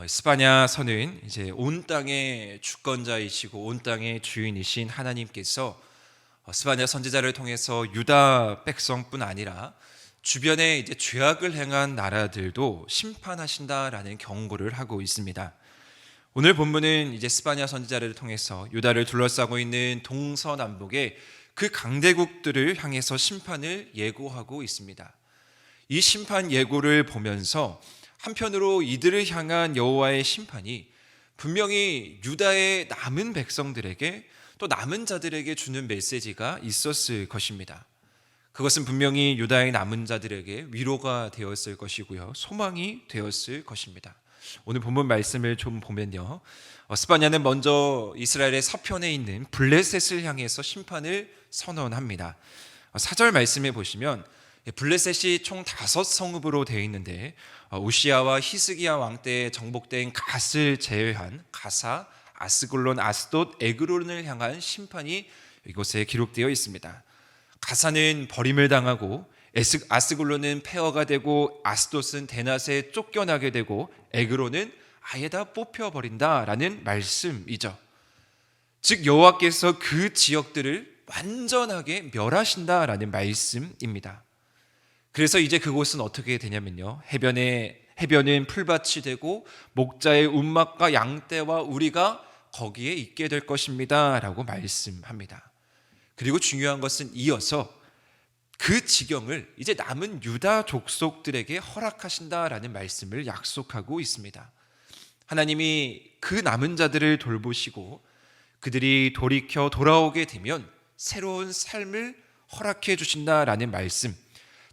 스바냐 선은 이제 온 땅의 주권자이시고 온 땅의 주인이신 하나님께서 스바냐 선지자를 통해서 유다 백성뿐 아니라 주변에 이제 죄악을 행한 나라들도 심판하신다라는 경고를 하고 있습니다. 오늘 본문은 이제 스바냐 선지자를 통해서 유다를 둘러싸고 있는 동서남북의 그 강대국들을 향해서 심판을 예고하고 있습니다. 이 심판 예고를 보면서 한편으로 이들을 향한 여호와의 심판이 분명히 유다의 남은 백성들에게 또 남은 자들에게 주는 메시지가 있었을 것입니다. 그것은 분명히 유다의 남은 자들에게 위로가 되었을 것이고요, 소망이 되었을 것입니다. 오늘 본문 말씀을 좀 보면요, 스바냐는 먼저 이스라엘의 서편에 있는 블레셋을 향해서 심판을 선언합니다. 4절 말씀에 보시면 블레셋이 총 5성읍으로 되어 있는데 우시야와 히스기야 왕 때에 정복된 갓을 제외한 가사, 아스글론, 아스돗, 에그론을 향한 심판이 이곳에 기록되어 있습니다. 가사는 버림을 당하고 아스글론은 폐허가 되고 아스돗은 대낮에 쫓겨나게 되고 에그론은 아예 다 뽑혀버린다라는 말씀이죠. 즉 여호와께서 그 지역들을 완전하게 멸하신다라는 말씀입니다. 그래서 이제 그곳은 어떻게 되냐면요, 해변은 풀밭이 되고 목자의 운막과 양떼와 우리가 거기에 있게 될 것입니다 라고 말씀합니다. 그리고 중요한 것은 이어서 그 지경을 이제 남은 유다 족속들에게 허락하신다라는 말씀을 약속하고 있습니다. 하나님이 그 남은 자들을 돌보시고 그들이 돌이켜 돌아오게 되면 새로운 삶을 허락해 주신다라는 말씀,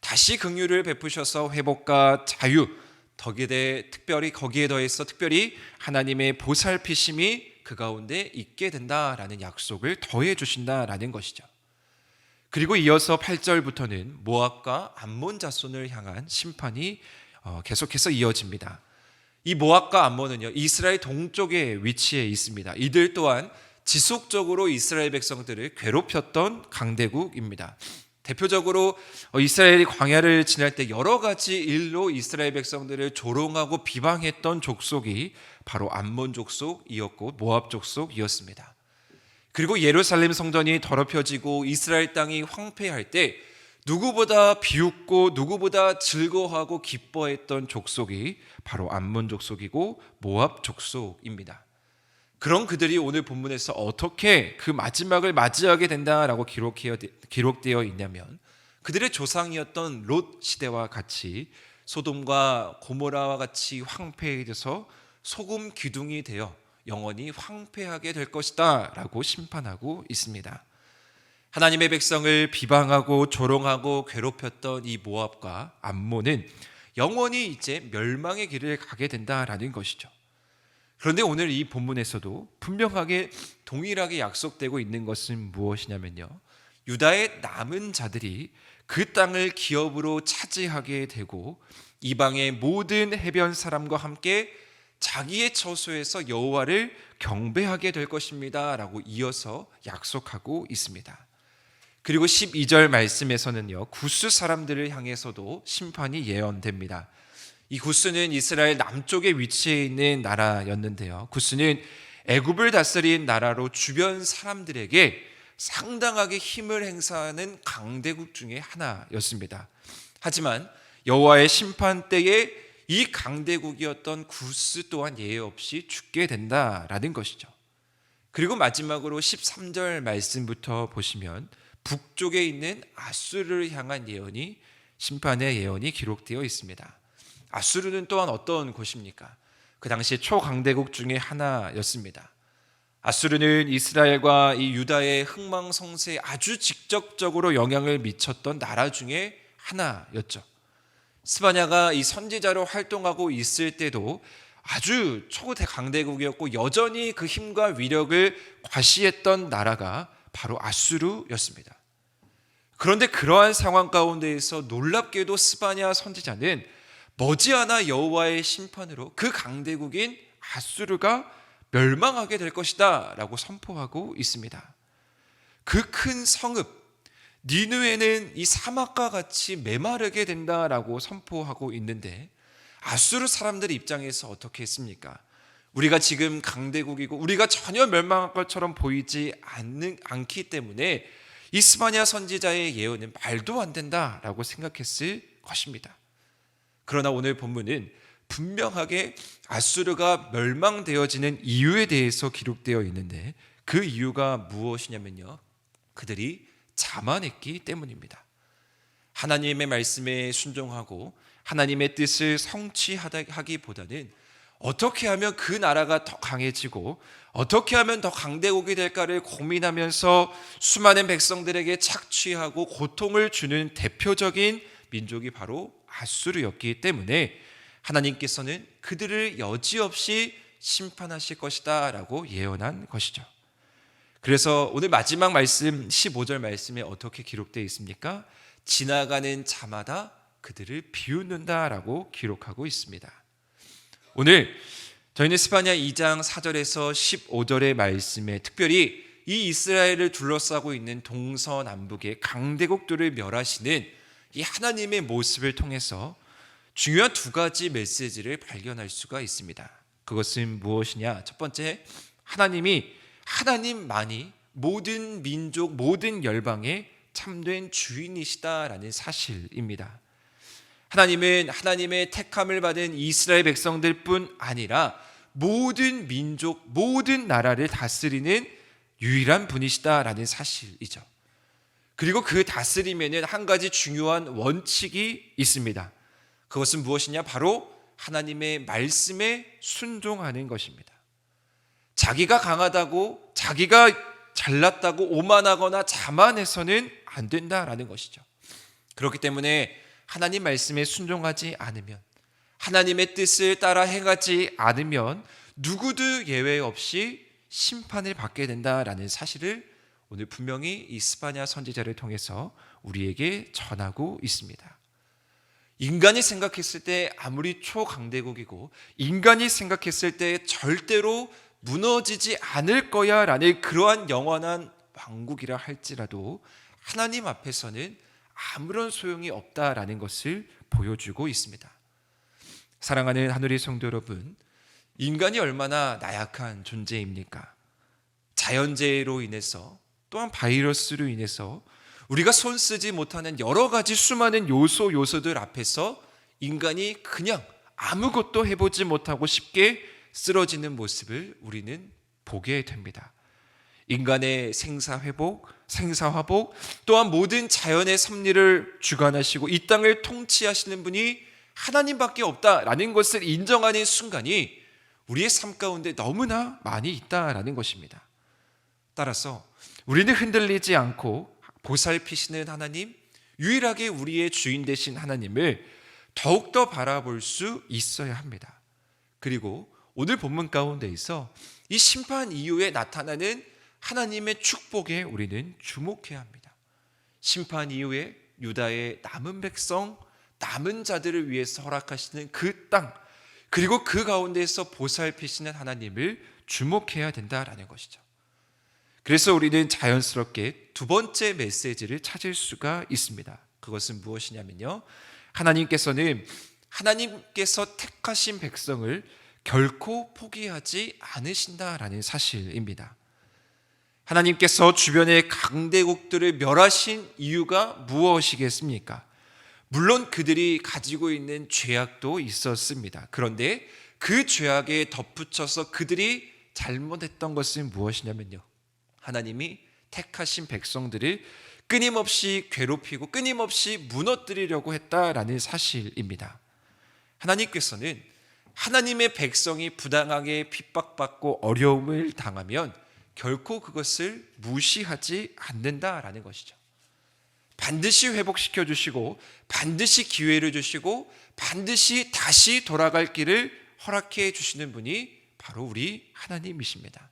다시 긍휼을 베푸셔서 회복과 자유, 특별히 거기에 더해서 특별히 하나님의 보살피심이 그 가운데 있게 된다라는 약속을 더해 주신다라는 것이죠. 그리고 이어서 8절부터는 모압과 암몬 자손을 향한 심판이 계속해서 이어집니다. 이 모압과 암몬은요, 이스라엘 동쪽에 위치해 있습니다. 이들 또한 지속적으로 이스라엘 백성들을 괴롭혔던 강대국입니다. 대표적으로 이스라엘이 광야를 지날 때 여러 가지 일로 이스라엘 백성들을 조롱하고 비방했던 족속이 바로 암몬 족속이었고 모압 족속이었습니다. 그리고 예루살렘 성전이 더럽혀지고 이스라엘 땅이 황폐할 때 누구보다 비웃고 누구보다 즐거워하고 기뻐했던 족속이 바로 암몬 족속이고 모압 족속입니다. 그런 그들이 오늘 본문에서 어떻게 그 마지막을 맞이하게 된다라고 기록되어 있냐면, 그들의 조상이었던 롯 시대와 같이 소돔과 고모라와 같이 황폐해져서 소금 기둥이 되어 영원히 황폐하게 될 것이다 라고 심판하고 있습니다. 하나님의 백성을 비방하고 조롱하고 괴롭혔던 이 모압과 암몬은 영원히 이제 멸망의 길을 가게 된다라는 것이죠. 그런데 오늘 이 본문에서도 분명하게 동일하게 약속되고 있는 것은 무엇이냐면요, 유다의 남은 자들이 그 땅을 기업으로 차지하게 되고 이방의 모든 해변 사람과 함께 자기의 처소에서 여호와를 경배하게 될 것입니다 라고 이어서 약속하고 있습니다. 그리고 12절 말씀에서는요, 구스 사람들을 향해서도 심판이 예언됩니다. 이 구스는 이스라엘 남쪽에 위치해 있는 나라였는데요, 구스는 애굽을 다스린 나라로 주변 사람들에게 상당하게 힘을 행사하는 강대국 중에 하나였습니다. 하지만 여호와의 심판 때에 이 강대국이었던 구스 또한 예외 없이 죽게 된다라는 것이죠. 그리고 마지막으로 13절 말씀부터 보시면 북쪽에 있는 아수르를 향한 예언이, 심판의 예언이 기록되어 있습니다. 아수르는 또한 어떤 곳입니까? 그 당시 초강대국 중에 하나였습니다. 아수르는 이스라엘과 이 유다의 흥망성쇠에 아주 직접적으로 영향을 미쳤던 나라 중에 하나였죠. 스바냐가 이 선지자로 활동하고 있을 때도 아주 초대 강대국이었고 여전히 그 힘과 위력을 과시했던 나라가 바로 아수르였습니다. 그런데 그러한 상황 가운데에서 놀랍게도 스바냐 선지자는 머지않아 여호와의 심판으로 그 강대국인 아수르가 멸망하게 될 것이다 라고 선포하고 있습니다. 그 큰 성읍 니느웨는 이 사막과 같이 메마르게 된다라고 선포하고 있는데, 아수르 사람들 입장에서 어떻게 했습니까? 우리가 지금 강대국이고 우리가 전혀 멸망할 것처럼 보이지 않기 때문에 이 스바냐 선지자의 예언은 말도 안 된다라고 생각했을 것입니다. 그러나 오늘 본문은 분명하게 아수르가 멸망되어지는 이유에 대해서 기록되어 있는데 그 이유가 무엇이냐면요, 그들이 자만했기 때문입니다. 하나님의 말씀에 순종하고 하나님의 뜻을 성취하기보다는 어떻게 하면 그 나라가 더 강해지고 어떻게 하면 더 강대국이 될까를 고민하면서 수많은 백성들에게 착취하고 고통을 주는 대표적인 민족이 바로 아수르였기 때문에 하나님께서는 그들을 여지없이 심판하실 것이다 라고 예언한 것이죠. 그래서 오늘 마지막 말씀 15절 말씀에 어떻게 기록되어 있습니까? 지나가는 자마다 그들을 비웃는다 라고 기록하고 있습니다. 오늘 저희는 스바냐 2장 4절에서 15절의 말씀에 특별히 이 이스라엘을 둘러싸고 있는 동서남북의 강대국들을 멸하시는 이 하나님의 모습을 통해서 중요한 두 가지 메시지를 발견할 수가 있습니다. 그것은 무엇이냐? 첫 번째, 하나님만이 모든 민족, 모든 열방의 참된 주인이시다라는 사실입니다. 하나님은 하나님의 택함을 받은 이스라엘 백성들뿐 아니라 모든 민족, 모든 나라를 다스리는 유일한 분이시다라는 사실이죠. 그리고 그 다스림에는 한 가지 중요한 원칙이 있습니다. 그것은 무엇이냐? 바로 하나님의 말씀에 순종하는 것입니다. 자기가 강하다고, 자기가 잘났다고 오만하거나 자만해서는 안 된다라는 것이죠. 그렇기 때문에 하나님 말씀에 순종하지 않으면, 하나님의 뜻을 따라 행하지 않으면 누구도 예외 없이 심판을 받게 된다라는 사실을 오늘 분명히 이 스바냐 선지자를 통해서 우리에게 전하고 있습니다. 인간이 생각했을 때 아무리 초강대국이고 인간이 생각했을 때 절대로 무너지지 않을 거야 라는 그러한 영원한 왕국이라 할지라도 하나님 앞에서는 아무런 소용이 없다라는 것을 보여주고 있습니다. 사랑하는 하늘의 성도 여러분, 인간이 얼마나 나약한 존재입니까? 자연재해로 인해서, 또한 바이러스로 인해서 우리가 손쓰지 못하는 여러 가지 수많은 요소들 앞에서 인간이 그냥 아무것도 해보지 못하고 쉽게 쓰러지는 모습을 우리는 보게 됩니다. 인간의 생사회복, 생사화복, 또한 모든 자연의 섭리를 주관하시고 이 땅을 통치하시는 분이 하나님밖에 없다라는 것을 인정하는 순간이 우리의 삶 가운데 너무나 많이 있다라는 것입니다. 따라서 우리는 흔들리지 않고 보살피시는 하나님, 유일하게 우리의 주인 되신 하나님을 더욱더 바라볼 수 있어야 합니다. 그리고 오늘 본문 가운데에서 이 심판 이후에 나타나는 하나님의 축복에 우리는 주목해야 합니다. 심판 이후에 유다의 남은 백성, 남은 자들을 위해서 허락하시는 그 땅, 그리고 그 가운데에서 보살피시는 하나님을 주목해야 된다라는 것이죠. 그래서 우리는 자연스럽게 두 번째 메시지를 찾을 수가 있습니다. 그것은 무엇이냐면요, 하나님께서 택하신 백성을 결코 포기하지 않으신다라는 사실입니다. 하나님께서 주변의 강대국들을 멸하신 이유가 무엇이겠습니까? 물론 그들이 가지고 있는 죄악도 있었습니다. 그런데 그 죄악에 덧붙여서 그들이 잘못했던 것은 무엇이냐면요, 하나님이 택하신 백성들을 끊임없이 괴롭히고 끊임없이 무너뜨리려고 했다라는 사실입니다. 하나님께서는 하나님의 백성이 부당하게 핍박받고 어려움을 당하면 결코 그것을 무시하지 않는다라는 것이죠. 반드시 회복시켜 주시고 반드시 기회를 주시고 반드시 다시 돌아갈 길을 허락해 주시는 분이 바로 우리 하나님이십니다.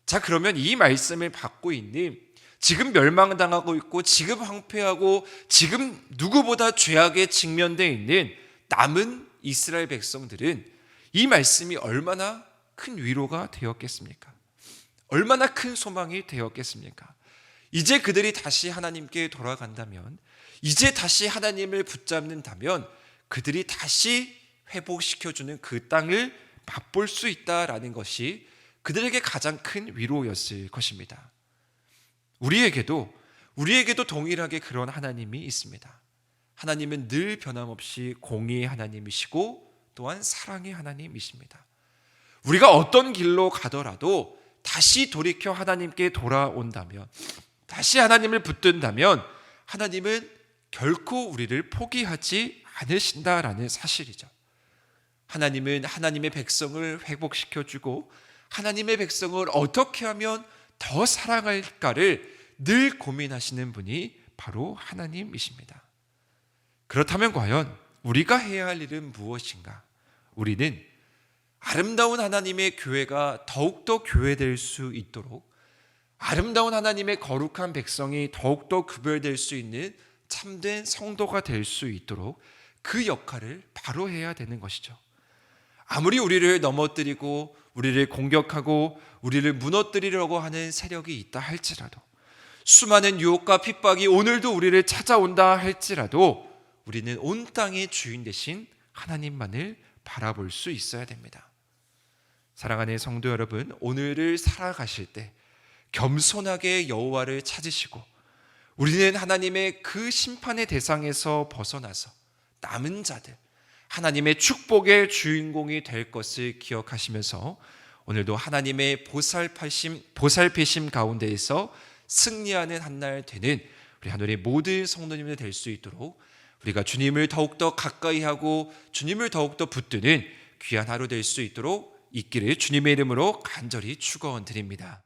자, 그러면 이 말씀을 받고 있는, 지금 멸망당하고 있고 지금 황폐하고 지금 누구보다 죄악에 직면되어 있는 남은 이스라엘 백성들은 이 말씀이 얼마나 큰 위로가 되었겠습니까? 얼마나 큰 소망이 되었겠습니까? 이제 그들이 다시 하나님께 돌아간다면, 이제 다시 하나님을 붙잡는다면 그들이 다시 회복시켜주는 그 땅을 맛볼 수 있다라는 것이 그들에게 가장 큰 위로였을 것입니다. 우리에게도 동일하게 그런 하나님이 있습니다. 하나님은 늘 변함없이 공의의 하나님이시고 또한 사랑의 하나님이십니다. 우리가 어떤 길로 가더라도 다시 돌이켜 하나님께 돌아온다면, 다시 하나님을 붙든다면 하나님은 결코 우리를 포기하지 않으신다라는 사실이죠. 하나님은 하나님의 백성을 회복시켜주고 하나님의 백성을 어떻게 하면 더 사랑할까를 늘 고민하시는 분이 바로 하나님이십니다. 그렇다면 과연 우리가 해야 할 일은 무엇인가? 우리는 아름다운 하나님의 교회가 더욱더 교회될 수 있도록, 아름다운 하나님의 거룩한 백성이 더욱더 구별될 수 있는 참된 성도가 될 수 있도록 그 역할을 바로 해야 되는 것이죠. 아무리 우리를 넘어뜨리고 우리를 공격하고 우리를 무너뜨리려고 하는 세력이 있다 할지라도, 수많은 유혹과 핍박이 오늘도 우리를 찾아온다 할지라도 우리는 온 땅의 주인 되신 하나님만을 바라볼 수 있어야 됩니다. 사랑하는 성도 여러분, 오늘을 살아가실 때 겸손하게 여호와를 찾으시고 우리는 하나님의 그 심판의 대상에서 벗어나서 남은 자들, 하나님의 축복의 주인공이 될 것을 기억하시면서 오늘도 하나님의 보살피심 가운데에서 승리하는 한 날 되는 우리 하늘의 모든 성도님들 될 수 있도록 우리가 주님을 더욱더 가까이 하고 주님을 더욱더 붙드는 귀한 하루 될 수 있도록 있기를 주님의 이름으로 간절히 축원드립니다.